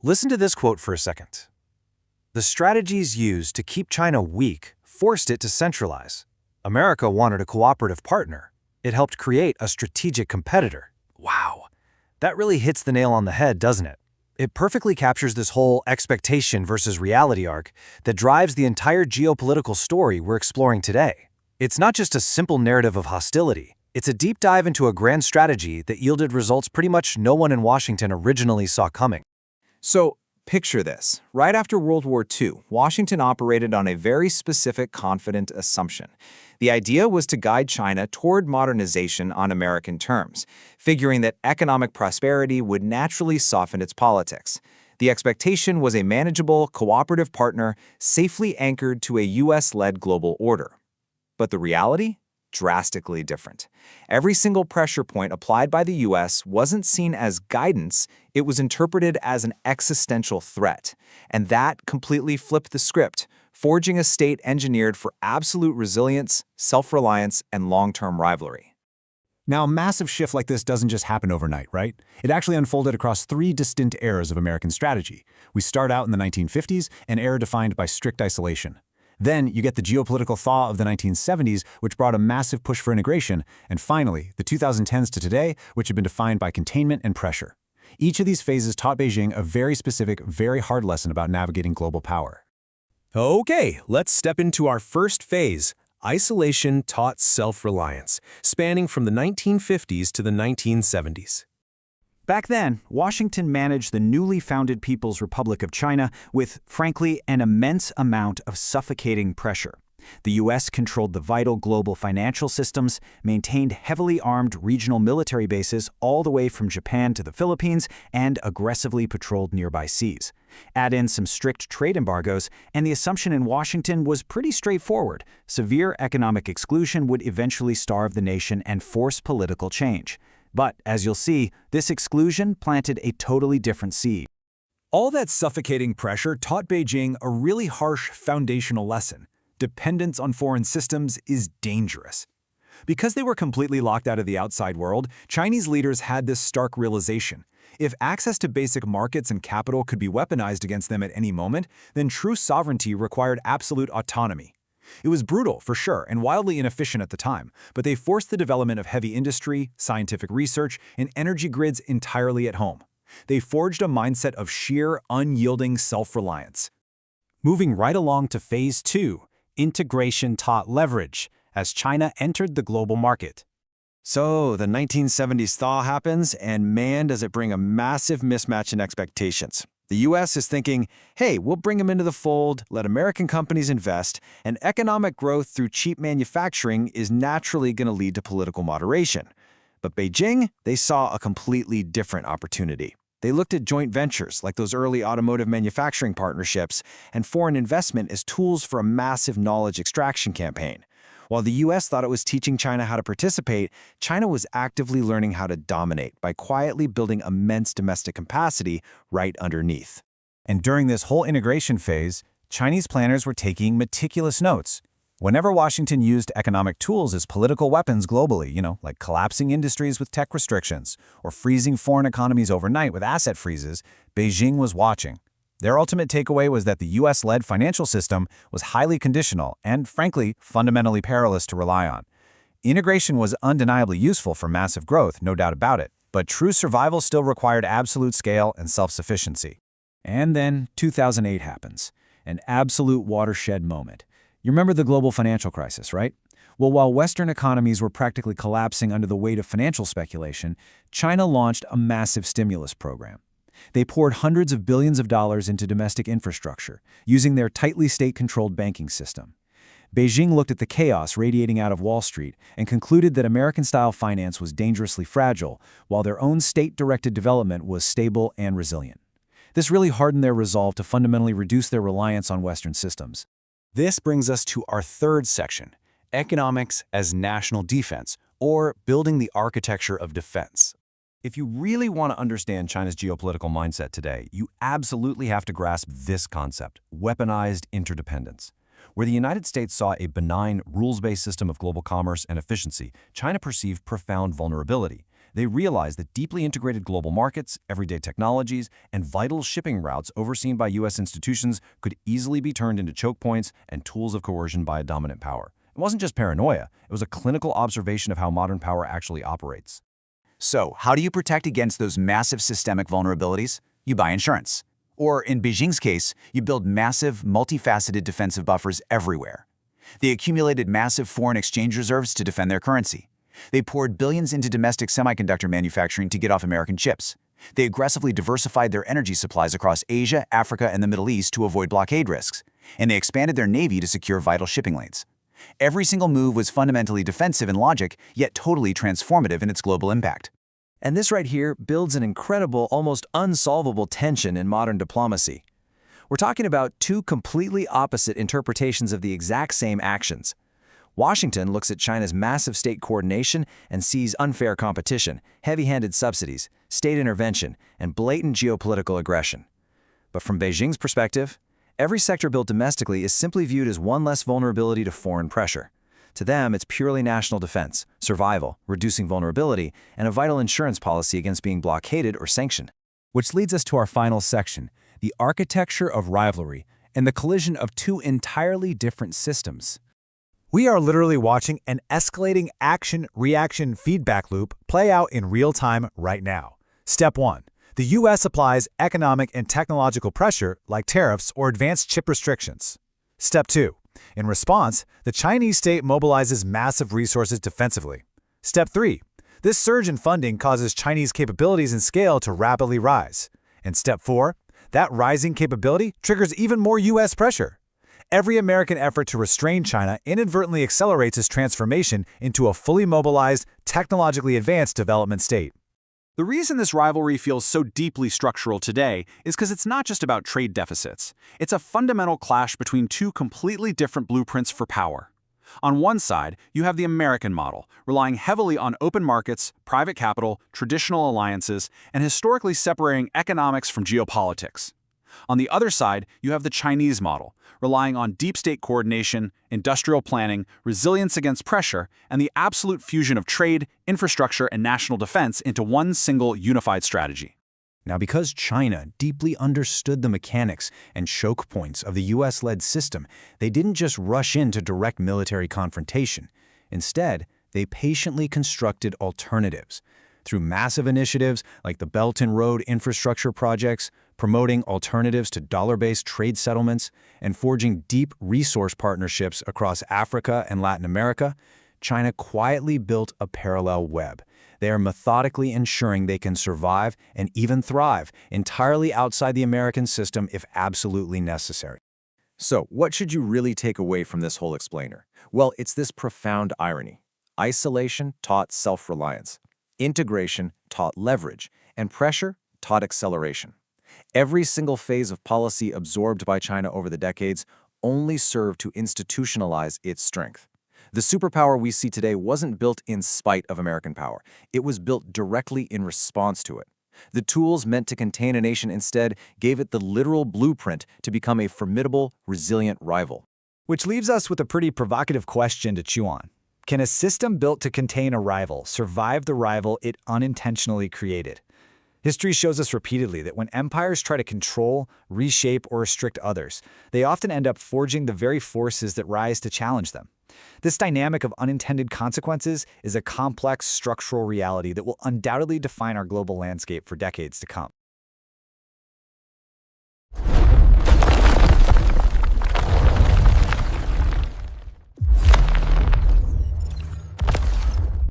Listen to this quote for a second. "The strategies used to keep China weak forced it to centralize. America wanted a cooperative partner. It helped create a strategic competitor." Wow, that really hits the nail on the head, doesn't it? It perfectly captures this whole expectation versus reality arc that drives the entire geopolitical story we're exploring today. It's not just a simple narrative of hostility. It's a deep dive into a grand strategy that yielded results pretty much no one in Washington originally saw coming. So, picture this. Right after World War II, Washington operated on a very specific, confident assumption. The idea was to guide China toward modernization on American terms, figuring that economic prosperity would naturally soften its politics. The expectation was a manageable, cooperative partner safely anchored to a US-led global order. But the reality? Drastically different. Every single pressure point applied by the US wasn't seen as guidance, it was interpreted as an existential threat. And that completely flipped the script, forging a state engineered for absolute resilience, self-reliance, and long-term rivalry. Now, a massive shift like this doesn't just happen overnight, right? It actually unfolded across three distinct eras of American strategy. We start out in the 1950s, an era defined by strict isolation. Then you get the geopolitical thaw of the 1970s, which brought a massive push for integration, and finally, the 2010s to today, which have been defined by containment and pressure. Each of these phases taught Beijing a very specific, very hard lesson about navigating global power. Okay, let's step into our first phase. Isolation taught self-reliance, spanning from the 1950s to the 1970s. Back then, Washington managed the newly founded People's Republic of China with, frankly, an immense amount of suffocating pressure. The U.S. controlled the vital global financial systems, maintained heavily armed regional military bases all the way from Japan to the Philippines, and aggressively patrolled nearby seas. Add in some strict trade embargoes, and the assumption in Washington was pretty straightforward. Severe economic exclusion would eventually starve the nation and force political change. But, as you'll see, this exclusion planted a totally different seed. All that suffocating pressure taught Beijing a really harsh foundational lesson. Dependence on foreign systems is dangerous. Because they were completely locked out of the outside world, Chinese leaders had this stark realization. If access to basic markets and capital could be weaponized against them at any moment, then true sovereignty required absolute autonomy. It was brutal, for sure, and wildly inefficient at the time, but they forced the development of heavy industry, scientific research, and energy grids entirely at home. They forged a mindset of sheer, unyielding self-reliance. Moving right along to Phase 2, integration taught leverage, as China entered the global market. So, the 1970s thaw happens, and man, does it bring a massive mismatch in expectations. The U.S. is thinking, hey, we'll bring them into the fold, let American companies invest, and economic growth through cheap manufacturing is naturally going to lead to political moderation. But Beijing, they saw a completely different opportunity. They looked at joint ventures like those early automotive manufacturing partnerships and foreign investment as tools for a massive knowledge extraction campaign. While the U.S. thought it was teaching China how to participate, China was actively learning how to dominate by quietly building immense domestic capacity right underneath. And during this whole integration phase, Chinese planners were taking meticulous notes. Whenever Washington used economic tools as political weapons globally, like collapsing industries with tech restrictions or freezing foreign economies overnight with asset freezes, Beijing was watching. Their ultimate takeaway was that the U.S.-led financial system was highly conditional and, frankly, fundamentally perilous to rely on. Integration was undeniably useful for massive growth, no doubt about it, but true survival still required absolute scale and self-sufficiency. And then 2008 happens, an absolute watershed moment. You remember the global financial crisis, right? Well, while Western economies were practically collapsing under the weight of financial speculation, China launched a massive stimulus program. They poured hundreds of billions of dollars into domestic infrastructure, using their tightly state-controlled banking system. Beijing looked at the chaos radiating out of Wall Street and concluded that American-style finance was dangerously fragile, while their own state-directed development was stable and resilient. This really hardened their resolve to fundamentally reduce their reliance on Western systems. This brings us to our third section, economics as national defense, or building the architecture of defense. If you really want to understand China's geopolitical mindset today, you absolutely have to grasp this concept, weaponized interdependence. Where the United States saw a benign, rules-based system of global commerce and efficiency, China perceived profound vulnerability. They realized that deeply integrated global markets, everyday technologies, and vital shipping routes overseen by U.S. institutions could easily be turned into choke points and tools of coercion by a dominant power. It wasn't just paranoia, it was a clinical observation of how modern power actually operates. So, how do you protect against those massive systemic vulnerabilities? You buy insurance. Or, in Beijing's case, you build massive, multifaceted defensive buffers everywhere. They accumulated massive foreign exchange reserves to defend their currency. They poured billions into domestic semiconductor manufacturing to get off American chips. They aggressively diversified their energy supplies across Asia, Africa, and the Middle East to avoid blockade risks. And they expanded their navy to secure vital shipping lanes. Every single move was fundamentally defensive in logic, yet totally transformative in its global impact. And this right here builds an incredible, almost unsolvable tension in modern diplomacy. We're talking about two completely opposite interpretations of the exact same actions. Washington looks at China's massive state coordination and sees unfair competition, heavy-handed subsidies, state intervention, and blatant geopolitical aggression. But from Beijing's perspective, every sector built domestically is simply viewed as one less vulnerability to foreign pressure. To them, it's purely national defense, survival, reducing vulnerability, and a vital insurance policy against being blockaded or sanctioned. Which leads us to our final section, the architecture of rivalry and the collision of two entirely different systems. We are literally watching an escalating action-reaction feedback loop play out in real time right now. Step 1. The U.S. applies economic and technological pressure like tariffs or advanced chip restrictions. Step 2. In response, the Chinese state mobilizes massive resources defensively. Step 3. This surge in funding causes Chinese capabilities and scale to rapidly rise. And Step 4. That rising capability triggers even more U.S. pressure. Every American effort to restrain China inadvertently accelerates its transformation into a fully mobilized, technologically advanced development state. The reason this rivalry feels so deeply structural today is because it's not just about trade deficits. It's a fundamental clash between two completely different blueprints for power. On one side, you have the American model, relying heavily on open markets, private capital, traditional alliances, and historically separating economics from geopolitics. On the other side, you have the Chinese model, relying on deep state coordination, industrial planning, resilience against pressure, and the absolute fusion of trade, infrastructure, and national defense into one single unified strategy. Now, because China deeply understood the mechanics and choke points of the U.S.-led system, they didn't just rush into direct military confrontation. Instead, they patiently constructed alternatives. Through massive initiatives like the Belt and Road infrastructure projects, promoting alternatives to dollar-based trade settlements, and forging deep resource partnerships across Africa and Latin America, China quietly built a parallel web. They are methodically ensuring they can survive and even thrive entirely outside the American system if absolutely necessary. So, what should you really take away from this whole explainer? Well, it's this profound irony. Isolation taught self-reliance. Integration taught leverage, and pressure taught acceleration. Every single phase of policy absorbed by China over the decades only served to institutionalize its strength. The superpower we see today wasn't built in spite of American power. It was built directly in response to it. The tools meant to contain a nation instead gave it the literal blueprint to become a formidable, resilient rival. Which leaves us with a pretty provocative question to chew on. Can a system built to contain a rival survive the rival it unintentionally created? History shows us repeatedly that when empires try to control, reshape, or restrict others, they often end up forging the very forces that rise to challenge them. This dynamic of unintended consequences is a complex structural reality that will undoubtedly define our global landscape for decades to come.